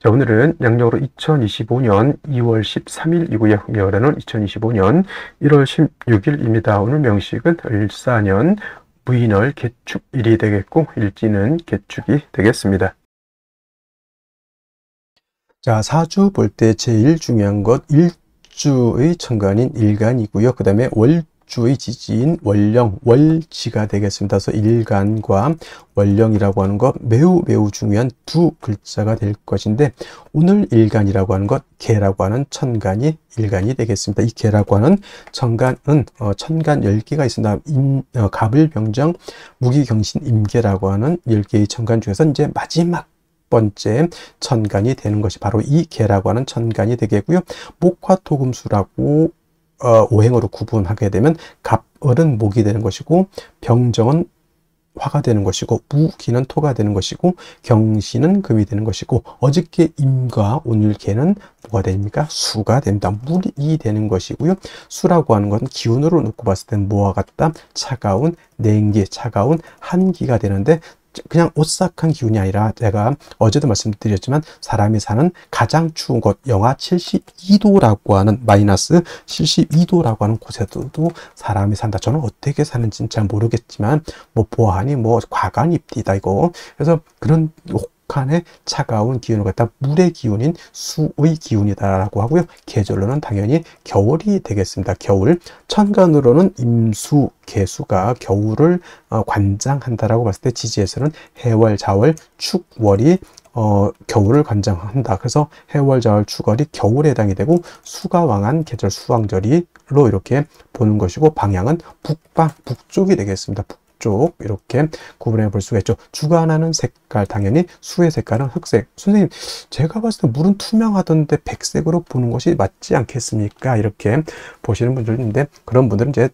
자, 오늘은 양력으로 2025년 2월 13일이고요. 음력으로는 2025년 1월 16일입니다. 오늘 명식은 을사년 무인월 개축일이 되겠고 일지는 개축이 되겠습니다. 자, 사주 볼 때 제일 중요한 것 일주의 천간인 일간이고요. 그 다음에 월주의 지지인 월령, 월지가 되겠습니다. 그래서 일간과 월령이라고 하는 것 매우 중요한 두 글자가 될 것인데, 오늘 일간이라고 하는 것 개라고 하는 천간이 일간이 되겠습니다. 이 개라고 하는 천간은 천간 10개가 있습니다. 갑을병정 무기경신 임계라고 하는 10개의 천간 중에서 이제 마지막 번째 천간이 되는 것이 바로 이 개라고 하는 천간이 되겠고요. 목화토금수라고 오행으로 구분하게 되면 갑을은 목이 되는 것이고, 병정은 화가 되는 것이고, 무기는 토가 되는 것이고, 경신은 금이 되는 것이고, 어저께 임과 오늘 개는 뭐가 됩니까? 수가 됩니다. 물이 되는 것이고요. 수라고 하는 것은 기운으로 놓고 봤을 때는 뭐와 같다? 차가운 냉기, 차가운 한기가 되는데, 그냥 오싹한 기운이 아니라 제가 어제도 말씀드렸지만 사람이 사는 가장 추운 곳 영하 72도라고 하는 마이너스 72도라고 하는 곳에도 사람이 산다. 저는 어떻게 사는지는 잘 모르겠지만 뭐 보아하니 뭐 과간입디다 이거. 그래서 그런 혹한의 차가운 기운을 갖다 물의 기운인 수의 기운이다라고 하고요. 계절로는 당연히 겨울이 되겠습니다. 겨울. 천간으로는 임수, 개수가 겨울을 관장한다라고 봤을 때 지지에서는 해월, 자월, 축월이 겨울을 관장한다. 그래서 해월, 자월, 축월이 겨울에 해당이 되고, 수가 왕한 계절 수왕절이로 이렇게 보는 것이고, 방향은 북방, 북쪽이 되겠습니다. 쪽 이렇게 구분해 볼 수가 있죠. 주관하는 색깔, 당연히 수의 색깔은 흑색. 선생님, 제가 봤을 때 물은 투명하던데 백색으로 보는 것이 맞지 않겠습니까? 이렇게 보시는 분들이 있는데, 그런 분들은 이제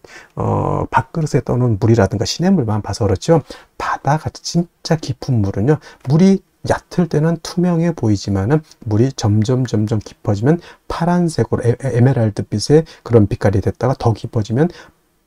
밥그릇에 떠놓은 물이라든가 시냇물만 봐서 그렇죠. 바다같이 진짜 깊은 물은요, 물이 얕을 때는 투명해 보이지만은 물이 점점 깊어지면 파란색으로 에메랄드빛의 그런 빛깔이 됐다가 더 깊어지면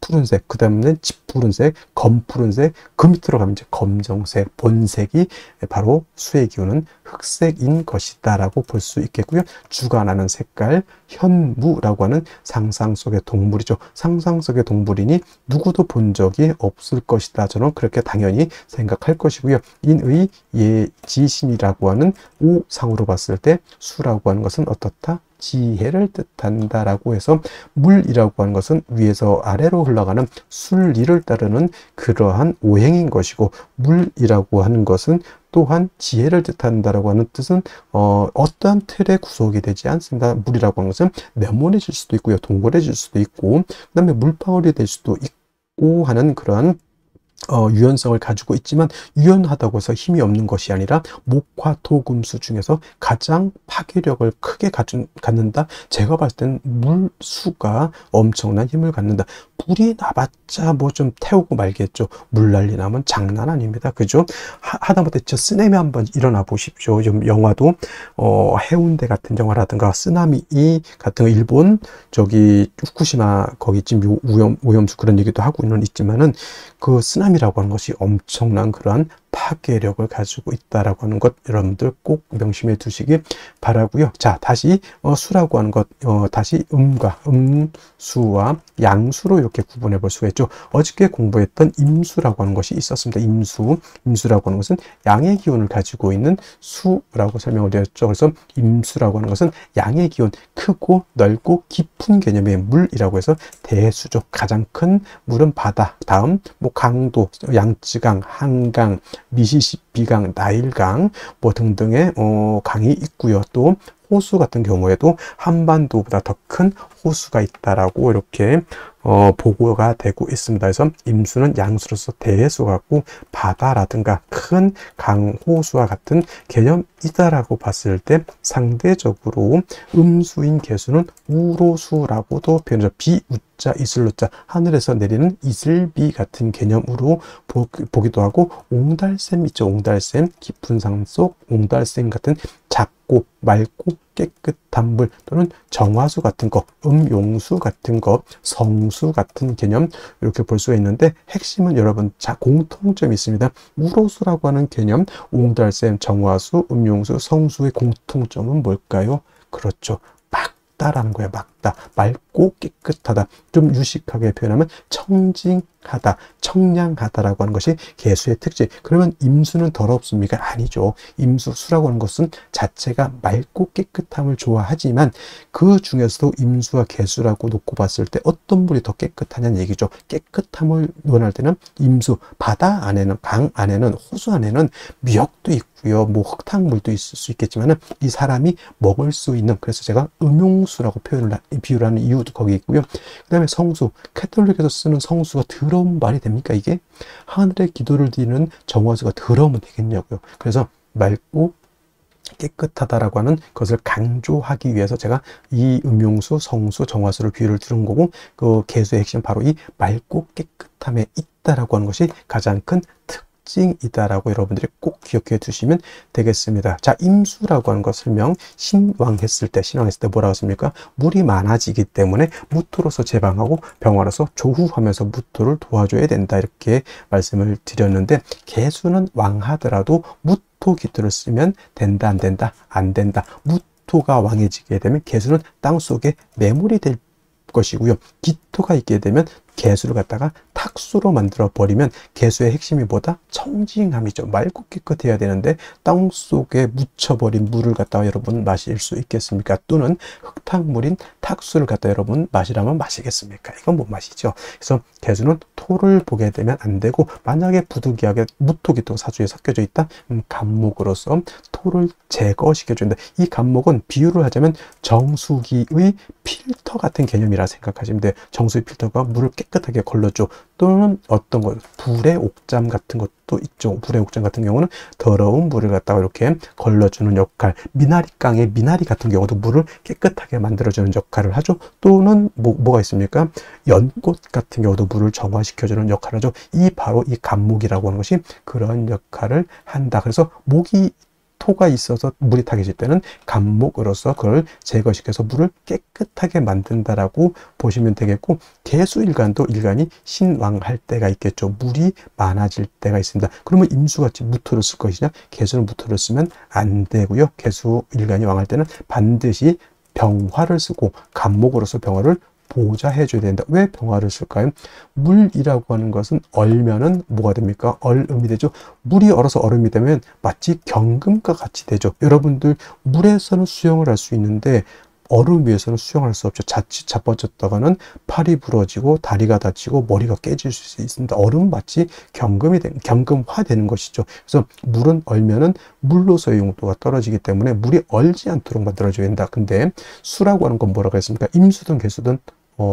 푸른색, 그 다음에는 짙푸른색, 검푸른색, 그 밑으로 가면 이제 검정색, 본색이 바로 수의 기운은 흑색인 것이다 라고 볼 수 있겠고요. 주관하는 색깔, 현무라고 하는 상상 속의 동물이죠. 상상 속의 동물이니 누구도 본 적이 없을 것이다. 저는 그렇게 당연히 생각할 것이고요. 인의 예지신이라고 하는 오상으로 봤을 때 수라고 하는 것은 어떻다? 지혜를 뜻한다라고 해서, 물이라고 하는 것은 위에서 아래로 흘러가는 순리를 따르는 그러한 오행인 것이고, 물이라고 하는 것은 또한 지혜를 뜻한다라고 하는 뜻은 어떠한 틀에 구속이 되지 않습니다. 물이라고 하는 것은 네모내질 수도 있고요, 동그래질 수도 있고, 그 다음에 물방울이 될 수도 있고 하는 그러한 유연성을 가지고 있지만, 유연하다고 해서 힘이 없는 것이 아니라 목화토금수 중에서 가장 파괴력을 크게 갖는다. 제가 봤을 때는 물수가 엄청난 힘을 갖는다. 불이 나봤자 뭐 좀 태우고 말겠죠. 물난리 나면 장난 아닙니다. 그죠? 하다못해 저 쓰나미 한번 일어나 보십시오. 좀 영화도 해운대 같은 영화라든가 쓰나미 같은 거, 일본 저기 후쿠시마 거기 지금 오염수 그런 얘기도 하고 있지만은, 그 쓰나미라고 하는 것이 엄청난 그러한 파괴력을 가지고 있다라고 하는 것 여러분들 꼭 명심해 두시기 바라고요. 자, 다시 수라고 하는 것, 다시 음수와 양수로 이렇게 구분해 볼 수가 있죠. 어저께 공부했던 임수라고 하는 것이 있었습니다. 임수라고 하는 것은 양의 기운을 가지고 있는 수라고 설명을 드렸죠. 그래서 임수라고 하는 것은 양의 기운, 크고 넓고 깊은 개념의 물이라고 해서 대수죠. 가장 큰 물은 바다, 다음 뭐 강도, 양쯔강, 한강, 미시시피강, 나일강 뭐 등등의 강이 있고요. 또 호수 같은 경우에도 한반도보다 더 큰 호수가 있다라고 이렇게 보고가 되고 있습니다. 그래서 임수는 양수로서 대수 같고, 바다라든가 큰 강, 호수와 같은 개념이다라고 봤을 때, 상대적으로 음수인 개수는 우로수라고도 표현하죠. 비우자 이슬로자, 하늘에서 내리는 이슬비 같은 개념으로 보기도 하고, 옹달샘 있죠. 옹달샘, 깊은 산속, 옹달샘 같은 작고 맑고 깨끗한 물 또는 정화수 같은 거, 음용수 같은 거, 성수 같은 개념 이렇게 볼 수가 있는데 핵심은 여러분 공통점이 있습니다. 우로수라고 하는 개념, 옹달샘, 정화수, 음용수, 성수의 공통점은 뭘까요? 그렇죠. 맑다라는 거예요. 맑다. 맑고 깨끗하다. 좀 유식하게 표현하면 청징하다, 청량하다라고 하는 것이 개수의 특징. 그러면 임수는 더럽습니까? 아니죠. 임수, 수라고 하는 것은 자체가 맑고 깨끗함을 좋아하지만 그 중에서도 임수와 개수라고 놓고 봤을 때 어떤 물이 더 깨끗하냐는 얘기죠. 깨끗함을 원할 때는 임수, 바다 안에는, 강 안에는, 호수 안에는 미역도 있고요. 뭐 흙탕물도 있을 수 있겠지만 이 사람이 먹을 수 있는, 그래서 제가 음용수라고 비유를 하는 이유도 거기 있고요. 그 다음에 성수, 캐톨릭에서 쓰는 성수가 더러운 말이 됩니까? 이게 하늘의 기도를 드리는 정화수가 더러우면 되겠냐고요. 그래서 맑고 깨끗하다라고 하는 것을 강조하기 위해서 제가 이 음용수, 성수, 정화수를 비유를 들은 거고, 그 개수의 핵심 바로 이 맑고 깨끗함에 있다라고 하는 것이 가장 큰 특징이다라고 여러분들이 꼭 기억해 두시면 되겠습니다. 자, 임수라고 하는 것 설명, 신왕했을 때 뭐라고 했습니까? 물이 많아지기 때문에 무토로서 제방하고 병화로서 조후하면서 무토를 도와줘야 된다, 이렇게 말씀을 드렸는데, 개수는 왕하더라도 무토 기토를 쓰면 된다, 안 된다? 안 된다. 무토가 왕해지게 되면 개수는 땅속에 매몰이 될 것이고요. 기토가 있게 되면 개수를 갖다가 탁수로 만들어 버리면 개수의 핵심이 뭐다? 청징함이죠. 맑고 깨끗해야 되는데 땅속에 묻혀버린 물을 갖다가 여러분 마실 수 있겠습니까? 또는 흙탕물인 탁수를 갖다 여러분 마시라면 마시겠습니까? 이건 못 마시죠. 그래서 개수는 토를 보게 되면 안 되고, 만약에 부득이하게 무토기토가 사주에 섞여져 있다? 간목으로서 토를 제거시켜준다. 이 간목은 비유를 하자면 정수기의 필터 같은 개념이라 생각하시면 돼요. 정수기 필터가 물을 깨끗하게 걸러줘. 또는 어떤 것, 불의 옥잠 같은 것도 있죠. 불의 옥잠 같은 경우는 더러운 물을 갖다가 이렇게 걸러주는 역할, 미나리깡의 미나리 같은 경우도 물을 깨끗하게 만들어주는 역할을 하죠. 또는 뭐가 있습니까? 연꽃 같은 경우도 물을 정화시켜주는 역할을 하죠. 바로 이 간목이라고 하는 것이 그런 역할을 한다. 그래서 토가 있어서 물이 타게질 때는 간목으로서 그걸 제거시켜서 물을 깨끗하게 만든다라고 보시면 되겠고, 개수일간도 일간이 신왕할 때가 있겠죠. 물이 많아질 때가 있습니다. 그러면 임수같이 무토를 쓸 것이냐? 개수는 무토를 쓰면 안 되고요. 개수일간이 왕할 때는 반드시 병화를 쓰고 간목으로서 병화를 보좌해 줘야 된다. 왜 병화를 쓸까요? 물이라고 하는 것은 얼면은 뭐가 됩니까? 얼음이 되죠. 물이 얼어서 얼음이 되면 마치 경금과 같이 되죠. 여러분들 물에서는 수영을 할 수 있는데 얼음 위에서는 수영할 수 없죠. 자칫 자빠졌다가는 팔이 부러지고 다리가 다치고 머리가 깨질 수 있습니다. 얼음 마치 경금화 되는 것이죠. 그래서 물은 얼면은 물로서의 용도가 떨어지기 때문에 물이 얼지 않도록 만들어줘야 된다. 근데 수라고 하는 건 뭐라고 했습니까? 임수든 개수든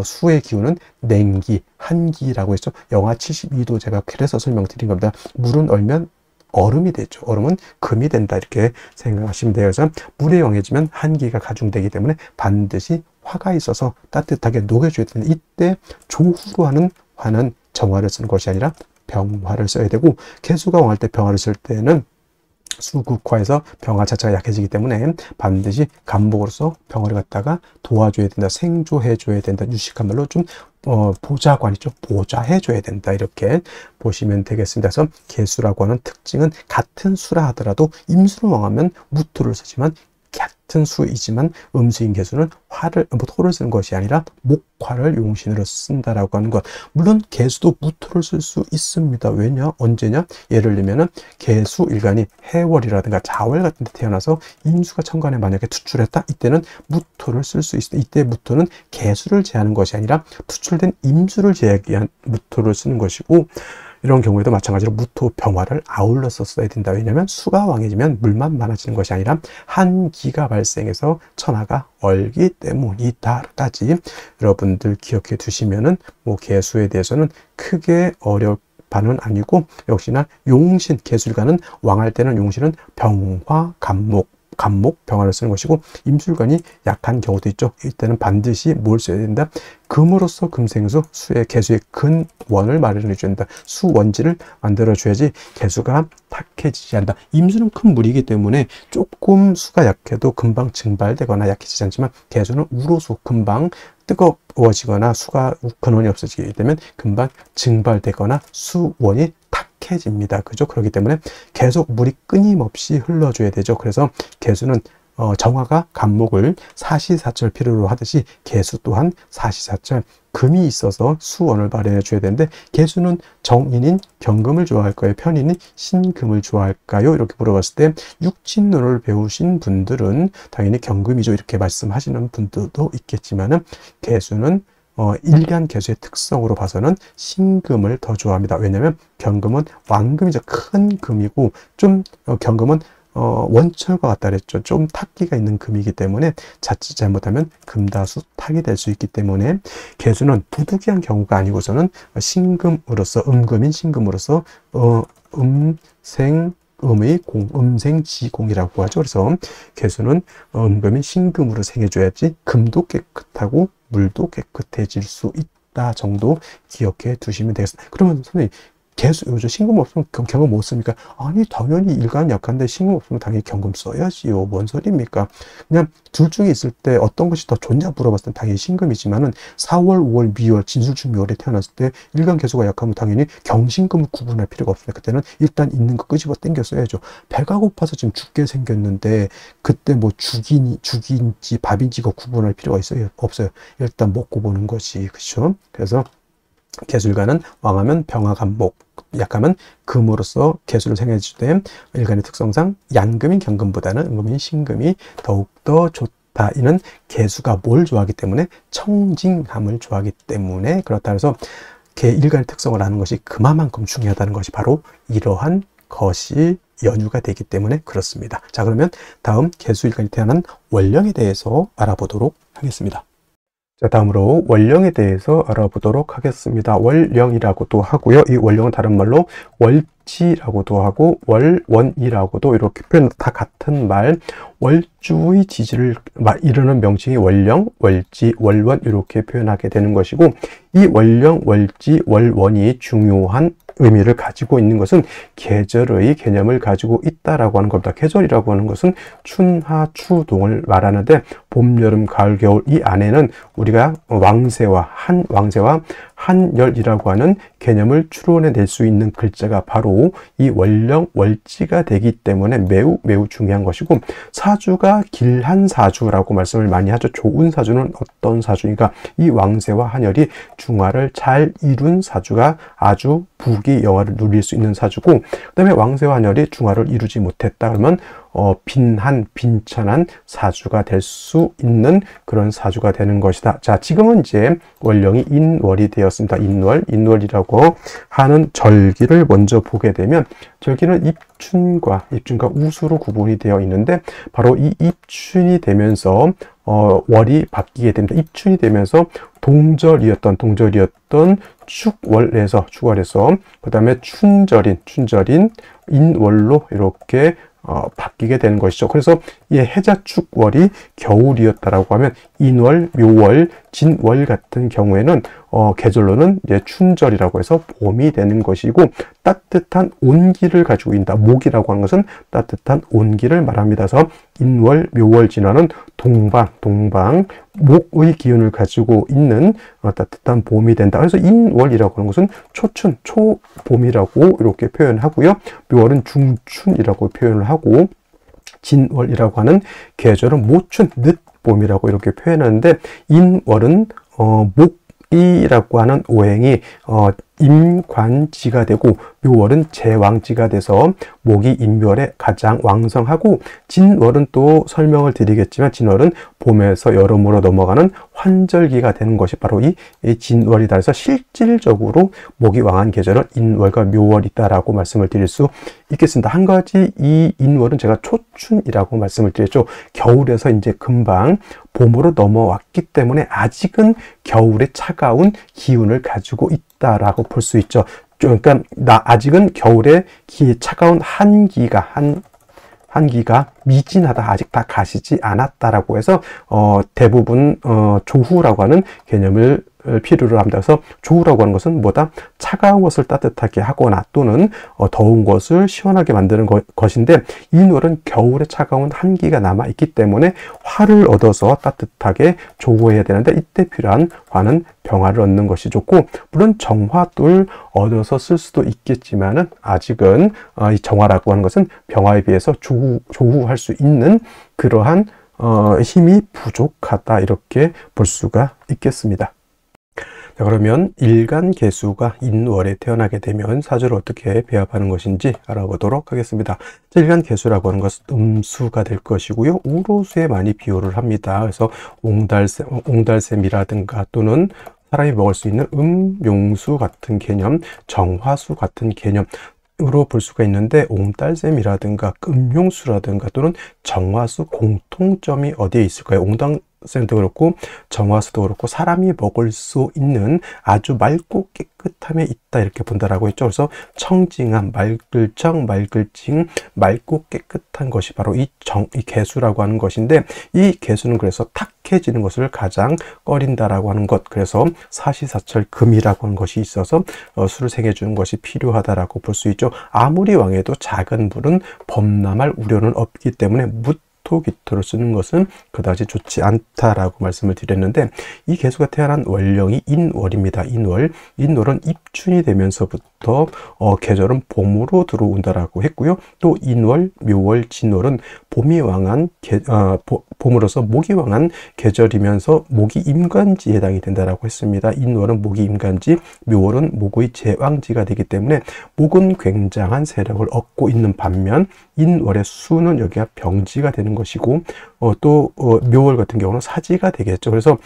수의 기운은 냉기, 한기라고 했죠. 영하 72도 제가 그래서 설명드린 겁니다. 물은 얼면 얼음이 되죠. 얼음은 금이 된다, 이렇게 생각하시면 돼요. 그래서 물에 영해지면 한기가 가중되기 때문에 반드시 화가 있어서 따뜻하게 녹여줘야 되는데, 이때 조후로 하는 화는 정화를 쓰는 것이 아니라 병화를 써야 되고, 개수가 왕할 때 병화를 쓸 때는 수극화해서 병화 자체가 약해지기 때문에 반드시 간목으로서 병화를 갖다가 도와줘야 된다, 생조해줘야 된다, 유식한 말로 좀 보좌관이죠. 보좌해줘야 된다, 이렇게 보시면 되겠습니다. 그래서 개수라고 하는 특징은 같은 수라 하더라도 임수를 왕하면 무토를 쓰지만, 같은 수이지만 음수인 개수는 토를 쓰는 것이 아니라 목화를 용신으로 쓴다라고 하는 것. 물론 개수도 무토를 쓸 수 있습니다. 왜냐? 언제냐? 예를 들면은 개수 일간이 해월이라든가 자월 같은 데 태어나서 임수가 천간에 만약에 투출했다? 이때는 무토를 쓸 수 있습니다. 이때 무토는 개수를 제하는 것이 아니라 투출된 임수를 제하기 위한 무토를 쓰는 것이고, 이런 경우에도 마찬가지로 무토 병화를 아울러서 써야 된다. 왜냐하면 수가 왕해지면 물만 많아지는 것이 아니라 한기가 발생해서 천하가 얼기 때문이다까지 여러분들 기억해 두시면은 개수에 대해서는 크게 어려울 바는 아니고, 역시나 용신, 개수일간은 왕할 때는 용신은 병화, 간목, 간목, 병화를 쓰는 것이고 임술관이 약한 경우도 있죠. 이때는 반드시 뭘 써야 된다? 금으로서 금생수, 수의 개수의 근원을 마련해 줘야 된다. 수원지를 만들어 줘야지 개수가 탁해지지 않는다. 임수는 큰 물이기 때문에 조금 수가 약해도 금방 증발되거나 약해지지 않지만 개수는 우로수 금방 뜨거워지거나 수가 근원이 없어지게 되면 금방 증발되거나 수원이 탁해집니다. 그죠? 그렇기 때문에 계속 물이 끊임없이 흘러줘야 되죠. 그래서 개수는 정화가 간목을 사시사철 필요로 하듯이 개수 또한 사시사철 금이 있어서 수원을 마련해 줘야 되는데 개수는 정인인 경금을 좋아할까요? 편인인 신금을 좋아할까요? 이렇게 물어봤을 때 육친론을 배우신 분들은 당연히 경금이죠. 이렇게 말씀하시는 분들도 있겠지만은 개수는 일간 개수의 특성으로 봐서는 신금을 더 좋아합니다. 왜냐하면 경금은 왕금이죠. 큰 금이고 좀 경금은 원철과 같다 그랬죠. 좀 탁기가 있는 금이기 때문에 자칫 잘못하면 금다수 탁이 될 수 있기 때문에 개수는 부득이한 경우가 아니고서는 신금으로서 음금인 신금으로서 음생음의 공, 음생지공이라고 하죠. 그래서 개수는 음금인 신금으로 생해줘야지 금도 깨끗하고 물도 깨끗해질 수 있다 정도 기억해 두시면 되겠습니다. 그러면 선생님 개수, 요즘 신금 없으면 경금 못 씁니까? 아니, 당연히 일간 약한데 신금 없으면 당연히 경금 써야지요. 뭔 소리입니까? 그냥 둘 중에 있을 때 어떤 것이 더 좋냐 물어봤을 때 당연히 신금이지만은 4월, 5월, 미월, 진술중 미월에 태어났을 때 일간 개수가 약하면 당연히 경신금을 구분할 필요가 없습니다. 그때는 일단 있는 거 끄집어 당겨 써야죠. 배가 고파서 지금 죽게 생겼는데 그때 뭐 죽인지 밥인지 이거 구분할 필요가 있어요? 없어요. 일단 먹고 보는 것이, 그렇죠? 그래서 개술가는 왕하면 병화간목, 약하면 금으로서 개수를 생해주되 일간의 특성상 양금인 경금보다는 음금인 신금이 더욱더 좋다. 이는 개수가 뭘 좋아하기 때문에 청징함을 좋아하기 때문에 그렇다. 그래서 일간의 특성을 아는 것이 그만큼 중요하다는 것이 바로 이러한 것이 연유가 되기 때문에 그렇습니다. 자, 그러면 다음 개수일간이 태어난 월령에 대해서 알아보도록 하겠습니다. 자, 다음으로 월령에 대해서 알아보도록 하겠습니다. 월령이라고도 하고요. 이 월령은 다른 말로 월지라고도 하고 월원이라고도 이렇게 표현, 다 같은 말. 월주의 지지를 이루는 명칭이 월령, 월지, 월원 이렇게 표현하게 되는 것이고 이 월령, 월지, 월원이 중요한 의미를 가지고 있는 것은 계절의 개념을 가지고 있다라고 하는 겁니다. 계절이라고 하는 것은 춘하, 추동을 말하는데 봄, 여름, 가을, 겨울 이 안에는 우리가 왕세와 한열이라고 하는 개념을 추론해낼 수 있는 글자가 바로 이 월령, 월지가 되기 때문에 매우 중요한 것이고 사주가 길한 사주라고 말씀을 많이 하죠. 좋은 사주는 어떤 사주니까 이 왕세와 한열이 중화를 잘 이룬 사주가 아주 부귀 영화를 누릴 수 있는 사주고 그 다음에 왕세와 한열이 중화를 이루지 못했다 그러면 빈천한 사주가 될 수 있는 그런 사주가 되는 것이다. 자, 지금은 이제 월령이 인월이 되었습니다. 인월이라고 하는 절기를 먼저 보게 되면 절기는 입춘과 우수로 구분이 되어 있는데 바로 이 입춘이 되면서 월이 바뀌게 됩니다. 입춘이 되면서 동절이었던 축월에서 그 다음에 춘절인 인월로 이렇게 바뀌게 되는 것이죠. 그래서 이 해자축월이 겨울이었다라고 하면 인월, 묘월, 진월 같은 경우에는 계절로는 이제 춘절이라고 해서 봄이 되는 것이고 따뜻한 온기를 가지고 있다. 목이라고 하는 것은 따뜻한 온기를 말합니다. 그래서 인월, 묘월, 진월은 동방, 목의 기운을 가지고 있는 따뜻한 봄이 된다. 그래서 인월이라고 하는 것은 초춘, 초봄이라고 이렇게 표현하고요. 묘월은 중춘이라고 표현을 하고 진월이라고 하는 계절은 모춘, 늦봄이라고 이렇게 표현하는데 인월은 목이라고 하는 오행이 임관지가 되고 묘월은 제왕지가 돼서 목이 인묘월에 가장 왕성하고 진월은 또 설명을 드리겠지만 진월은 봄에서 여름으로 넘어가는 환절기가 되는 것이 바로 이 진월이다. 그래서 실질적으로 목이 왕한 계절은 인월과 묘월이다라고 말씀을 드릴 수 있겠습니다. 한 가지 이 인월은 제가 초춘이라고 말씀을 드렸죠. 겨울에서 이제 금방 봄으로 넘어왔기 때문에 아직은 겨울의 차가운 기운을 가지고 있다라고 볼 수 있죠. 그러니까 아직은 겨울에 차가운 한기가 환기가 미진하다, 아직 다 가시지 않았다라고 해서 대부분 조후라고 하는 개념을 필요로 합니다. 그래서 조후라고 하는 것은 뭐다? 차가운 것을 따뜻하게 하거나 또는 더운 것을 시원하게 만드는 것인데, 인월은 겨울에 차가운 한기가 남아 있기 때문에 화를 얻어서 따뜻하게 조후해야 되는데, 이때 필요한 화는 병화를 얻는 것이 좋고, 물론 정화도 얻어서 쓸 수도 있겠지만은 아직은 이 정화라고 하는 것은 병화에 비해서 조후할 수 있는 그러한 힘이 부족하다, 이렇게 볼 수가 있겠습니다. 자, 그러면 일간계수가 인월에 태어나게 되면 사주를 어떻게 배합하는 것인지 알아보도록 하겠습니다. 일간계수라고 하는 것은 음수가 될 것이고요. 우로수에 많이 비교를 합니다. 그래서 옹달샘이라든가 또는 사람이 먹을 수 있는 용수 같은 개념, 정화수 같은 개념으로 볼 수가 있는데, 옹달샘이라든가 음용수라든가 또는 정화수 공통점이 어디에 있을까요? 옹달샘도 그렇고 정화수도 그렇고 사람이 먹을 수 있는 아주 맑고 깨끗함에 있다, 이렇게 본다라고 했죠. 그래서 청징함, 맑을청, 맑을징, 맑고 깨끗한 것이 바로 이 개수라고 하는 것인데, 이 개수는 그래서 탁해지는 것을 가장 꺼린다라고 하는 것, 그래서 사시사철 금이라고 하는 것이 있어서 술을 생해주는 것이 필요하다라고 볼 수 있죠. 아무리 왕해도 작은 물은 범람할 우려는 없기 때문에 기토를 쓰는 것은 그다지 좋지 않다라고 말씀을 드렸는데, 이 개수가 태어난 월령이 인월입니다. 인월은 입춘이 되면서부터 계절은 봄으로 들어온다라고 했고요. 또 인월, 묘월, 진월은 봄이 왕한 봄으로서 목이 왕한 계절이면서 목이 임간지에 해당이 된다라고 했습니다. 인월은 목이 임간지, 묘월은 목의 제왕지가 되기 때문에 목은 굉장한 세력을 얻고 있는 반면, 인월의 수는 여기가 병지가 되는 것이고, 또 묘월 같은 경우는 사지가 되겠죠. 그래서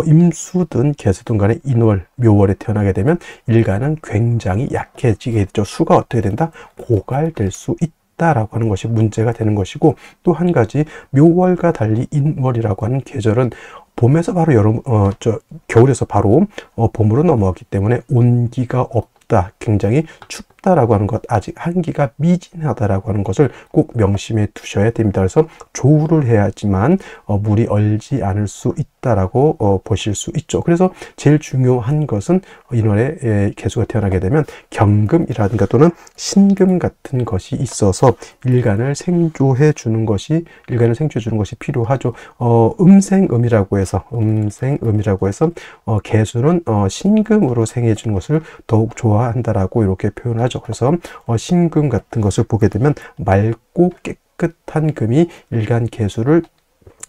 임수든 개수든 간에 인월, 묘월에 태어나게 되면 일간은 굉장히 약해지게 되죠. 수가 어떻게 된다? 고갈될 수 있다라고 하는 것이 문제가 되는 것이고, 또 한 가지, 묘월과 달리 인월이라고 하는 계절은 봄에서 바로 겨울에서 바로 봄으로 넘어갔기 때문에 온기가 없다, 굉장히 춥다라고 하는 것, 아직 한기가 미진하다라고 하는 것을 꼭 명심해 두셔야 됩니다. 그래서 조우를 해야지만 물이 얼지 않을 수 있다라고 보실 수 있죠. 그래서 제일 중요한 것은 인월에 개수가 태어나게 되면 경금이라든가 또는 신금 같은 것이 있어서 일간을 생조해 주는 것이 필요하죠. 음생음이라고 해서 개수는 신금으로 생해 주는 것을 더욱 좋아한다라고 이렇게 표현하죠. 그래서 신금 같은 것을 보게 되면 맑고 깨끗한 금이 일간 개수를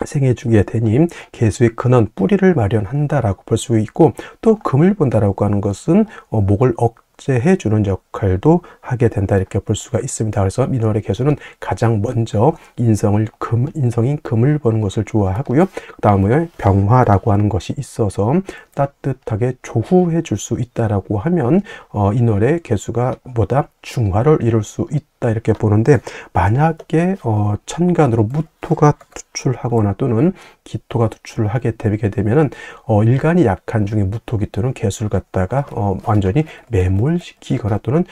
생해주게 되니 개수의 근원, 뿌리를 마련한다라고 볼 수 있고, 또 금을 본다라고 하는 것은 목을 억제해 주는 역할도 하게 된다, 이렇게 볼 수가 있습니다. 그래서 인월의 개수는 가장 먼저 인성인 금을 보는 것을 좋아하고요. 그 다음에 병화라고 하는 것이 있어서 따뜻하게 조후해 줄 수 있다라고 하면 인월의 개수가 보다 중화를 이룰 수 있다, 이렇게 보는데, 만약에 천간으로 무토가 투출하거나 또는 기토가 투출을 하게 되게 되면은 일간이 약한 중에 무토, 기토는 개수를 갖다가 완전히 매몰시키거나 또는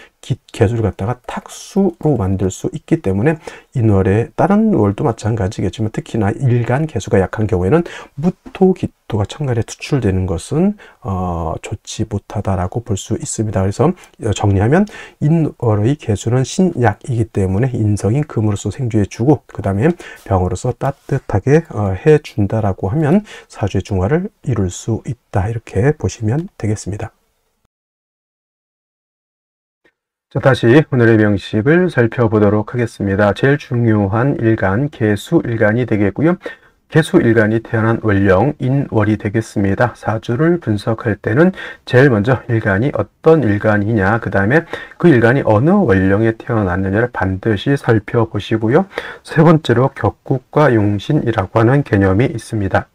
개수를 갖다가 탁수로 만들 수 있기 때문에, 인월에 다른 월도 마찬가지겠지만 특히나 일간 개수가 약한 경우에는 무토, 기토가 천간에 투출되는 것은 좋지 못하다라고 볼 수 있습니다. 그래서 정리하면 인월의 개수는 신약이기 때문에 인성인 금으로서 생주해 주고, 그 다음에 병으로서 따뜻하게 해 준다라고 하면 사주의 중화를 이룰 수 있다, 이렇게 보시면 되겠습니다. 자, 다시 오늘의 명식을 살펴보도록 하겠습니다. 제일 중요한 일간, 개수 일간이 되겠고요. 개수 일간이 태어난 월령, 인월이 되겠습니다. 사주를 분석할 때는 제일 먼저 일간이 어떤 일간이냐, 그 다음에 그 일간이 어느 월령에 태어났느냐를 반드시 살펴보시고요. 세 번째로 격국과 용신이라고 하는 개념이 있습니다.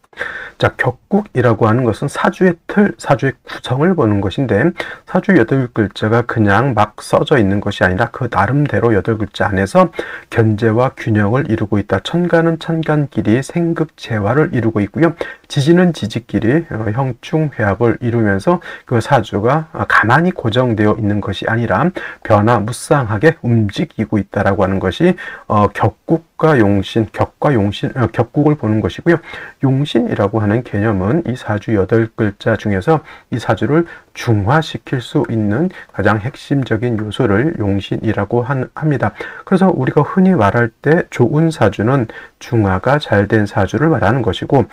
자, 격국이라고 하는 것은 사주의 틀, 사주의 구성을 보는 것인데, 사주 8글자가 그냥 막 써져 있는 것이 아니라 그 나름대로 8글자 안에서 견제와 균형을 이루고 있다. 천간은 천간끼리 생급재화를 이루고 있고요. 지지는 지지끼리 형충회합을 이루면서 그 사주가 가만히 고정되어 있는 것이 아니라 변화무쌍하게 움직이고 있다라고 하는 것이 격국 격과 용신, 격국을 보는 것이고요. 용신이라고 하는 개념은 이 사주 8글자 중에서 이 사주를 중화시킬 수 있는 가장 핵심적인 요소를 용신이라고 합니다. 그래서 우리가 흔히 말할 때 좋은 사주는 중화가 잘 된 사주를 말하는 것이고,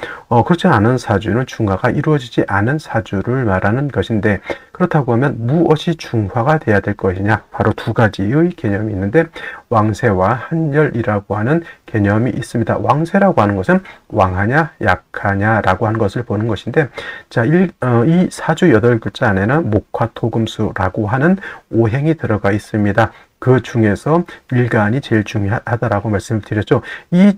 그렇지 않은 사주는 중화가 이루어지지 않은 사주를 말하는 것인데, 그렇다고 하면 무엇이 중화가 돼야 될 것이냐? 바로 두 가지의 개념이 있는데, 왕세와 한열이라고 하는 개념이 있습니다. 왕세라고 하는 것은 왕하냐 약하냐라고 하는 것을 보는 것인데, 자, 이 사주 8글자 안에는 목화토금수라고 하는 오행이 들어가 있습니다. 그 중에서 일간이 제일 중요하다라고 말씀을 드렸죠. 이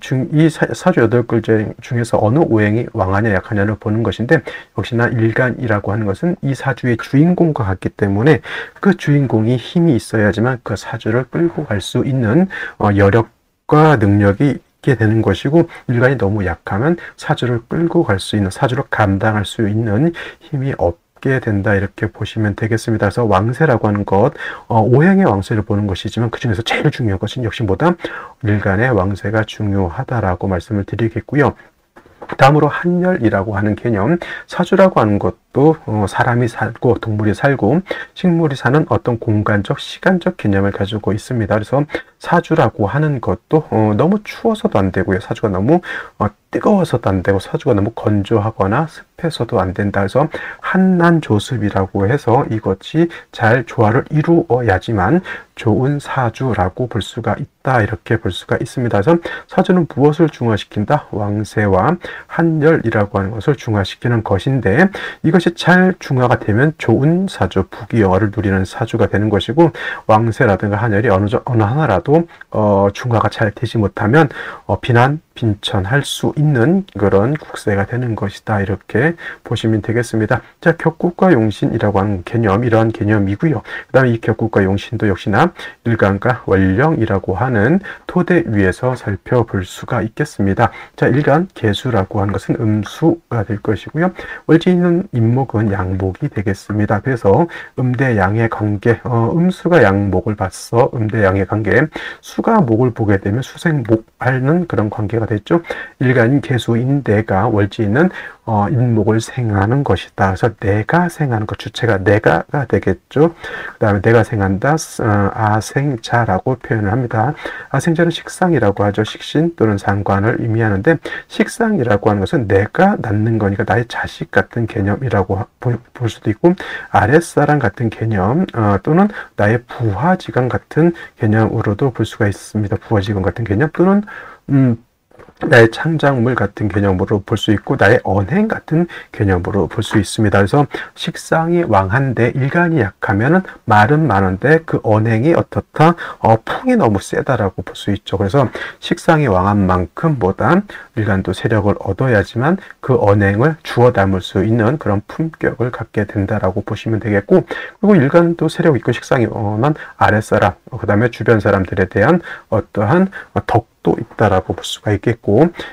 사주 8글자 중에서 어느 오행이 왕하냐 약하냐를 보는 것인데, 역시나 일간이라고 하는 것은 이 사주의 주인공과 같기 때문에 그 주인공이 힘이 있어야지만 그 사주를 끌고 갈 수 있는 여력과 능력이 있게 되는 것이고, 일간이 너무 약하면 사주를 끌고 갈 수 있는, 사주를 감당할 수 있는 힘이 없게 된다, 이렇게 보시면 되겠습니다. 그래서 왕세라고 하는 것, 오행의 왕세를 보는 것이지만 그 중에서 제일 중요한 것은 역시 뭐다? 일간의 왕세가 중요하다라고 말씀을 드리겠고요. 다음으로 한열이라고 하는 개념, 사주라고 하는 것도 사람이 살고 동물이 살고 식물이 사는 어떤 공간적, 시간적 개념을 가지고 있습니다. 그래서 사주라고 하는 것도 너무 추워서도 안 되고요. 사주가 너무 뜨거워서도 안 되고, 사주가 너무 건조하거나 습해서도 안 된다. 그래서 한난조습이라고 해서 이것이 잘 조화를 이루어야지만 좋은 사주라고 볼 수가 있다, 이렇게 볼 수가 있습니다. 그래서 사주는 무엇을 중화시킨다? 왕세와 한열이라고 하는 것을 중화시키는 것인데, 이것이 잘 중화가 되면 좋은 사주, 부귀영화를 누리는 사주가 되는 것이고, 왕세라든가 한열이 어느 하나라도 중화가 잘 되지 못하면 비난, 빈천할 수 있는 그런 국세가 되는 것이다, 이렇게 보시면 되겠습니다. 자, 격국과 용신이라고 하는 개념, 이러한 개념이고요. 그 다음에 이 격국과 용신도 역시나 일간과 월령이라고 하는 토대 위에서 살펴볼 수가 있겠습니다. 자, 일간 개수라고 하는 것은 음수가 될 것이고요. 월지 있는 임목은 양목이 되겠습니다. 그래서 음대 양의 관계, 음수가 양목을 봤어. 음대 양의 관계, 수가 목을 보게 되면 수생목하는 그런 관계가 됐죠. 일간인 개수인 내가 월지는 인목을 생하는 것이다. 그래서 내가 생하는 것, 주체가 내가가 되겠죠. 그 다음에 내가 생한다, 아생자라고 표현을 합니다. 아생자는 식상이라고 하죠. 식신 또는 상관을 의미하는데, 식상이라고 하는 것은 내가 낳는 거니까 나의 자식 같은 개념이라고 볼 수도 있고, 아랫사람 같은 개념, 또는 나의 부하지간 같은 개념으로도 볼 수가 있습니다. 부하지간 같은 개념, 또는 나의 창작물 같은 개념으로 볼 수 있고, 나의 언행 같은 개념으로 볼 수 있습니다. 그래서 식상이 왕한데 일간이 약하면은 말은 많은데 그 언행이 어떻다? 풍이 너무 세다라고 볼 수 있죠. 그래서 식상이 왕한 만큼 뭐다? 일간도 세력을 얻어야지만 그 언행을 주워 담을 수 있는 그런 품격을 갖게 된다라고 보시면 되겠고, 그리고 일간도 세력이 있고 식상이 왕한 아랫사람, 그 다음에 주변 사람들에 대한 어떠한 덕도 있다라고 볼 수가 있겠고,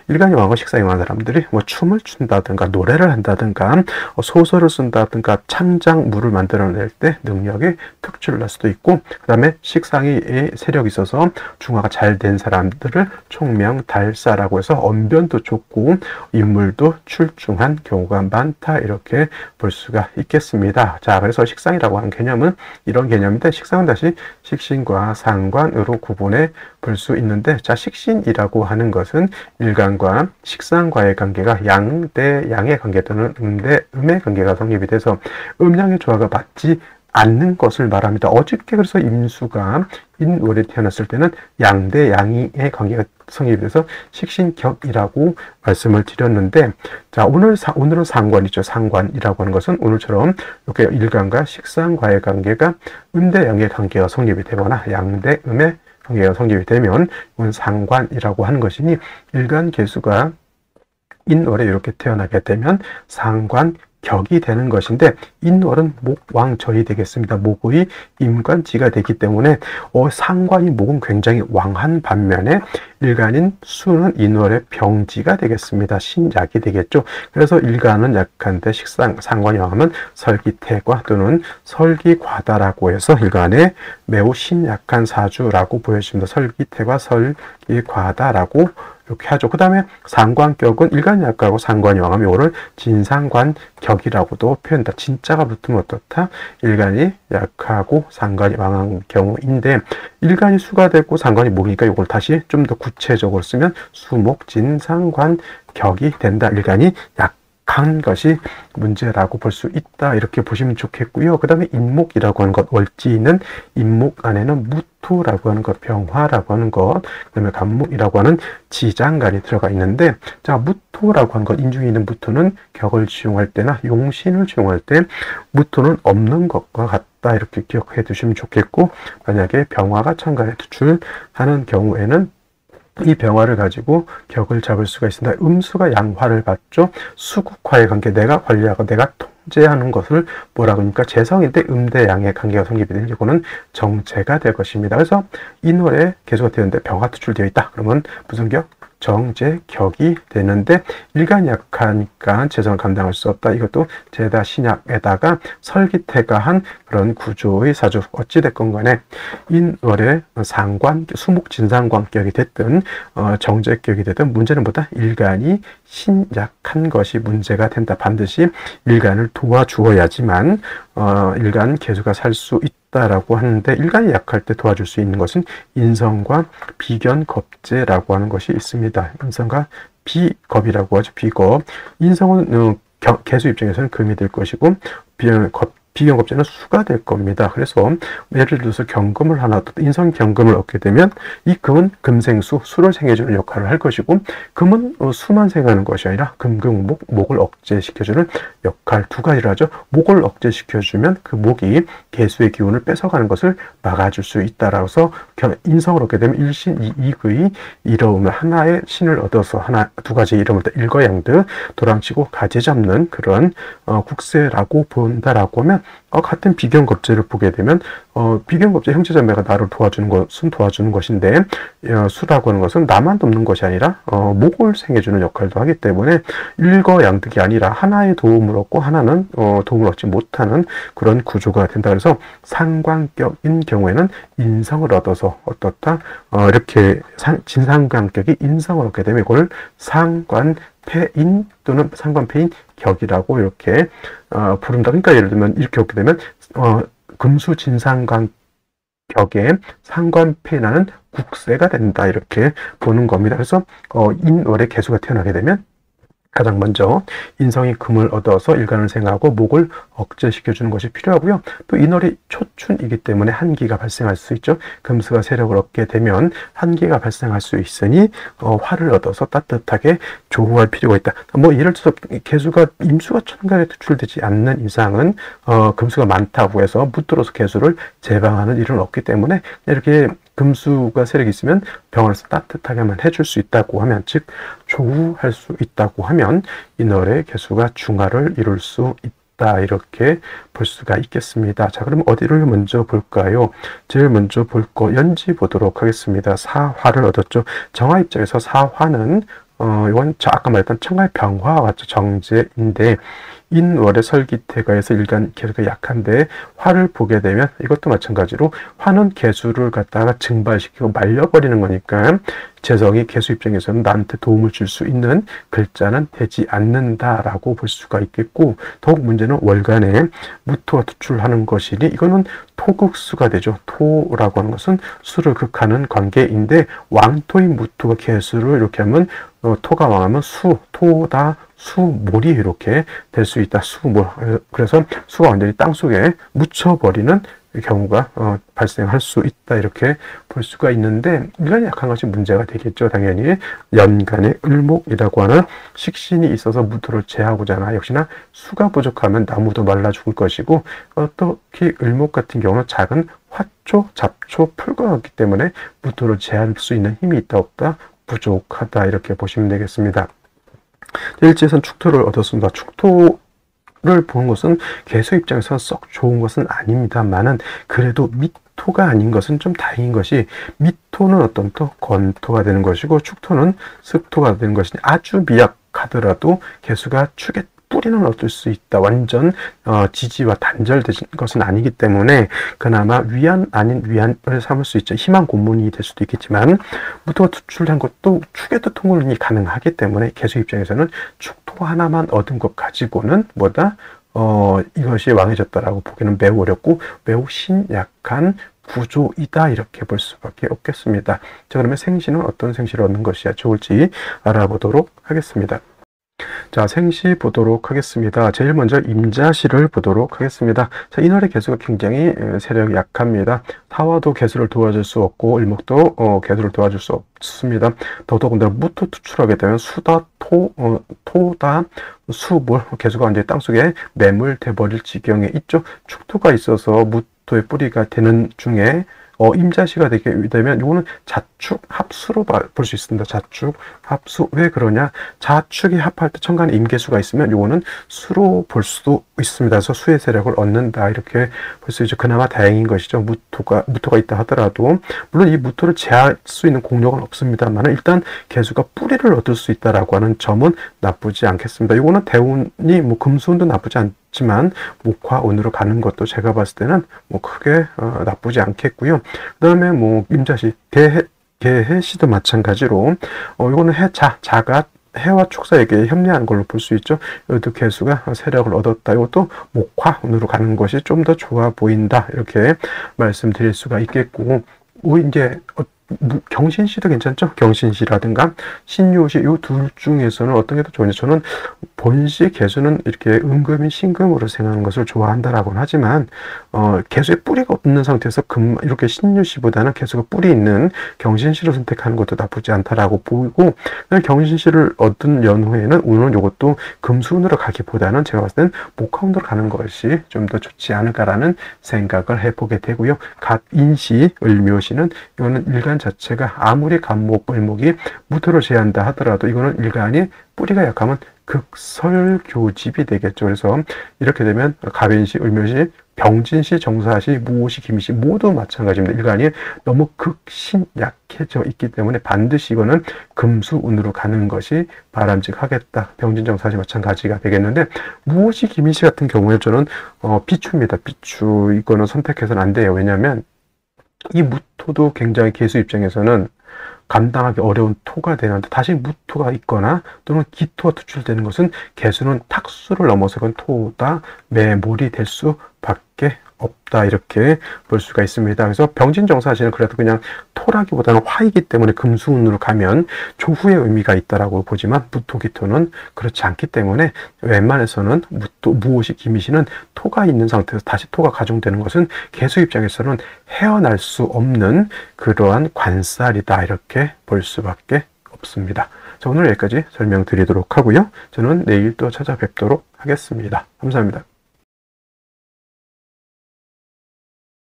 일간이 왕과 식상이 왕한 사람들이 뭐 춤을 춘다든가 노래를 한다든가 소설을 쓴다든가 창작물을 만들어낼 때 능력이 특출을 날 수도 있고, 그 다음에 식상이 세력이 있어서 중화가 잘 된 사람들을 총명달사라고 해서 언변도 좋고 인물도 출중한 경우가 많다, 이렇게 볼 수가 있겠습니다. 자, 그래서 식상이라고 하는 개념은 이런 개념인데, 식상은 다시 식신과 상관으로 구분해 볼 수 있는데, 자, 식신이라고 하는 것은 일간과 식상과의 관계가 양 대 양의 관계 또는 음 대 음의 관계가 성립이 돼서 음양의 조화가 맞지 않는 것을 말합니다. 어저께 그래서 임수가 인월에 태어났을 때는 양 대 양의 관계가 성립이 돼서 식신격이라고 말씀을 드렸는데, 자, 오늘은 상관이죠. 상관이라고 하는 것은 오늘처럼 이렇게 일간과 식상과의 관계가 음 대 양의 관계가 성립이 되거나 양 대 음의 관계가 성립이 되면 이건 상관이라고 하는 것이니, 일간 개수가 인월에 이렇게 태어나게 되면 상관격이 되는 것인데, 인월은 목왕절이 되겠습니다. 목의 임관지가 되기 때문에 상관이 목은 굉장히 왕한 반면에 일간인 수는 인월의 병지가 되겠습니다. 신약이 되겠죠. 그래서 일간은 약한데 상관이 왕하면 설기태과 또는 설기과다라고 해서 일간에 매우 신약한 사주라고 보여집니다. 설기태과 설기과다라고 이렇게 하죠. 그 다음에 상관격은 일간이 약하고 상관이 왕하면 이거를 진상관격이라고도 표현한다. 진짜가 붙으면 어떻다? 일간이 약하고 상관이 왕한 경우인데 일간이 수가 되고 상관이 목이니까 이걸 다시 좀 더 구체적으로 쓰면 수목 진상관격이 된다. 일간이 약한 것이 문제라고 볼 수 있다. 이렇게 보시면 좋겠고요. 그 다음에 인목이라고 하는 것, 월지는 인목 안에는 무토라고 하는 것, 병화라고 하는 것, 그 다음에 간목이라고 하는 지장간이 들어가 있는데, 자, 무토라고 하는 것, 인중에 있는 무토는 격을 지용할 때나 용신을 지용할 때 무토는 없는 것과 같다. 이렇게 기억해 두시면 좋겠고, 만약에 병화가 천간에 투출하는 경우에는 이 병화를 가지고 격을 잡을 수가 있습니다. 음수가 양화를 받죠. 수국화의 관계, 내가 관리하고 내가 통제하는 것을 뭐라고 합니까? 재성인데 음대양의 관계가 성립이 되는 이거는 정제가 될 것입니다. 그래서 인월에 개수가 되는데 병화 투출되어 있다. 그러면 무슨 격? 정제격이 되는데 일간이 약하니까 재성을 감당할 수 없다. 이것도 제다 신약에다가 설기태가 한 그런 구조의 사주. 어찌됐건 간에 인월의 상관, 수목진상관격이 됐든 정제격이 됐든 문제는 뭐다? 일간이 신약한 것이 문제가 된다. 반드시 일간을 도와주어야지만 일간 개수가 살 수 있다라고 하는데 일간이 약할 때 도와줄 수 있는 것은 인성과 비견겁제라고 하는 것이 있습니다. 인성과 비겁이라고 하죠. 비겁. 인성은 개수 입장에서는 금이 될 것이고 비견겁제는 수가 될 겁니다. 그래서 예를 들어서 경금을 하나 인성 경금을 얻게 되면 이 금은 금생수, 수를 생해주는 역할을 할 것이고 금은 수만 생하는 것이 아니라 금금목, 목을 억제시켜주는 역할 두 가지를 하죠. 목을 억제시켜주면 그 목이 개수의 기운을 뺏어가는 것을 막아줄 수 있다라고 해서 인성을 얻게 되면 일신 이익의 이로움을 하나의 신을 얻어서 두 가지 이름을 일거양득 도랑치고 가지 잡는 그런 국세라고 본다라고 하면 같은 비견겁제를 보게 되면 비견겁제 형제자매가 나를 도와주는 것은 도와주는 것인데 수라고 하는 것은 나만 돕는 것이 아니라 목을 생해주는 역할도 하기 때문에 일거양득이 아니라 하나의 도움을 얻고 하나는 도움을 얻지 못하는 그런 구조가 된다. 그래서 상관격인 경우에는 인성을 얻어서 어떻다? 이렇게 진상관격이 인성을 얻게 되면 이걸 상관패인 또는 상관패인 격이라고 이렇게 부른다. 그러니까 예를 들면 이렇게 얻게 되면 금수진상관격에 상관패나는 국세가 된다. 이렇게 보는 겁니다. 그래서 인월의 개수가 태어나게 되면 가장 먼저 인성이 금을 얻어서 일간을 생하고 목을 억제시켜주는 것이 필요하고요. 또 인월이 초춘이기 때문에 한기가 발생할 수 있죠. 금수가 세력을 얻게 되면 한기가 발생할 수 있으니 화를 얻어서 따뜻하게 조후할 필요가 있다. 뭐 예를 들어서 개수가 임수가 천간에 투출되지 않는 이상은 금수가 많다고 해서 무토로서 개수를 제방하는 일은 없기 때문에 이렇게 금수가 세력이 있으면 병원에서 따뜻하게만 해줄 수 있다고 하면, 즉 조우할 수 있다고 하면 인월의 개수가 중화를 이룰 수 있다. 이렇게 볼 수가 있겠습니다. 자, 그럼 어디를 먼저 볼까요? 제일 먼저 볼 거 연지 보도록 하겠습니다. 사화를 얻었죠. 정화 입장에서 사화는 이건 아까 말했던 천간의 병화와 같죠. 정제인데 인월의 설기태가에서 일간 개수가 약한데 화를 보게 되면 이것도 마찬가지로 화는 개수를 갖다가 증발시키고 말려버리는 거니까 재성이 개수 입장에서는 나한테 도움을 줄 수 있는 글자는 되지 않는다라고 볼 수가 있겠고, 더욱 문제는 월간에 무토가 투출하는 것이니 이거는 토극수가 되죠. 토라고 하는 것은 수를 극하는 관계인데 왕토인 무토가 개수를 이렇게 하면 토가 왕하면 수, 토다, 수몰이 이렇게 될 수 있다. 수몰. 그래서 수가 완전히 땅속에 묻혀버리는 경우가 발생할 수 있다. 이렇게 볼 수가 있는데 일간이 약한 것이 문제가 되겠죠. 당연히 연간에 을목이라고 하는 식신이 있어서 무토를 제하고자 하나 역시나 수가 부족하면 나무도 말라 죽을 것이고, 특히 을목 같은 경우는 작은 화초, 잡초, 풀과 같기 때문에 무토를 제할 수 있는 힘이 있다 없다? 부족하다. 이렇게 보시면 되겠습니다. 일지에선 축토를 얻었습니다. 축토를 보는 것은 개수 입장에서 썩 좋은 것은 아닙니다만은 그래도 토가 아닌 것은 좀 다행인 것이, 미토는 어떤 토? 건토가 되는 것이고 축토는 습토가 되는 것이니 아주 미약하더라도 개수가 축의 뿌리는 얻을 수 있다. 완전 지지와 단절된 것은 아니기 때문에 그나마 위안 아닌 위안을 삼을 수 있죠. 희망 고문이 될 수도 있겠지만 무토가 투출한 것도 축에도 통운이 가능하기 때문에 개수 입장에서는 축토 하나만 얻은 것 가지고는 뭐다? 이것이 왕해졌다라고 보기는 매우 어렵고 매우 신약한 구조이다, 이렇게 볼 수밖에 없겠습니다. 자, 그러면 생시는 어떤 생시를 얻는 것이 좋을지 알아보도록 하겠습니다. 자, 생시 보도록 하겠습니다. 제일 먼저 임자시를 보도록 하겠습니다. 자, 이날의 개수가 굉장히 세력이 약합니다. 사화도 개수를 도와줄 수 없고 을목도 개수를 도와줄 수 없습니다. 더더군다나 무토 투출하게 되면 수다 토다 수물 개수가 완전히 땅속에 매몰돼 버릴 지경에 있죠. 축토가 있어서 무토의 뿌리가 되는 중에 임자시가 되게 되면 이거는 자축 합수로 볼 수 있습니다. 자축 합수. 왜 그러냐? 자축이 합할 때 천간에 임계수가 있으면 이거는 수로 볼 수도 있습니다. 그래서 수의 세력을 얻는다, 이렇게 볼 수 있죠. 그나마 다행인 것이죠. 무토가 있다 하더라도 물론 이 무토를 제할 수 있는 공력은 없습니다만 일단 개수가 뿌리를 얻을 수 있다라고 하는 점은 나쁘지 않겠습니다. 이거는 대운이 뭐 금수운도 나쁘지 않지만 목화운으로 가는 것도 제가 봤을 때는 뭐 크게 나쁘지 않겠고요. 그 다음에 뭐 임자시 개해시도 마찬가지로 이거는 자가 해와 축사에게 협례하는 걸로 볼 수 있죠. 이것도 개수가 세력을 얻었다. 이것도 목화운으로 가는 것이 좀 더 좋아 보인다, 이렇게 말씀드릴 수가 있겠고, 이제 경신시도 괜찮죠? 경신시라든가 신유시, 이 둘 중에서는 어떤 게 더 좋은지, 저는 본시 개수는 이렇게 은금이 신금으로 생각하는 것을 좋아한다라고는 하지만 개수에 뿌리가 없는 상태에서 이렇게 신유시보다는 개수가 뿌리 있는 경신시를 선택하는 것도 나쁘지 않다라고 보고, 경신시를 얻은 연후에는 운은 이것도 금수운으로 가기보다는 제가 봤을 땐 목화운으로 가는 것이 좀 더 좋지 않을까라는 생각을 해보게 되고요. 갑인시, 을묘시는 이거는 일간 자체가 아무리 간목, 을목이 무토를 제한다 하더라도 이거는 일간이 뿌리가 약하면 극설교집이 되겠죠. 그래서 이렇게 되면 갑인시, 을묘시, 병진시, 정사시, 무오시, 김시 모두 마찬가지입니다. 일간이 너무 극신 약해져 있기 때문에 반드시 이거는 금수운으로 가는 것이 바람직하겠다. 병진, 정사시 마찬가지가 되겠는데, 무오시, 김시 같은 경우에 저는 비추입니다. 비추. 이거는 선택해서는 안 돼요. 왜냐하면 이 무토도 굉장히 개수 입장에서는 감당하기 어려운 토가 되는데, 다시 무토가 있거나 또는 기토가 투출되는 것은 개수는 탁수를 넘어서는 토다 매몰이 될 수밖에 없다, 이렇게 볼 수가 있습니다. 그래서 병진정사시는 그래도 그냥 토라기보다는 화이기 때문에 금수운으로 가면 조후의 의미가 있다라고 보지만 무토기토는 그렇지 않기 때문에 웬만해서는 무오시, 김이시는 토가 있는 상태에서 다시 토가 가중되는 것은 개수 입장에서는 헤어날 수 없는 그러한 관살이다, 이렇게 볼 수밖에 없습니다. 자, 오늘 여기까지 설명드리도록 하고요. 저는 내일 또 찾아뵙도록 하겠습니다. 감사합니다.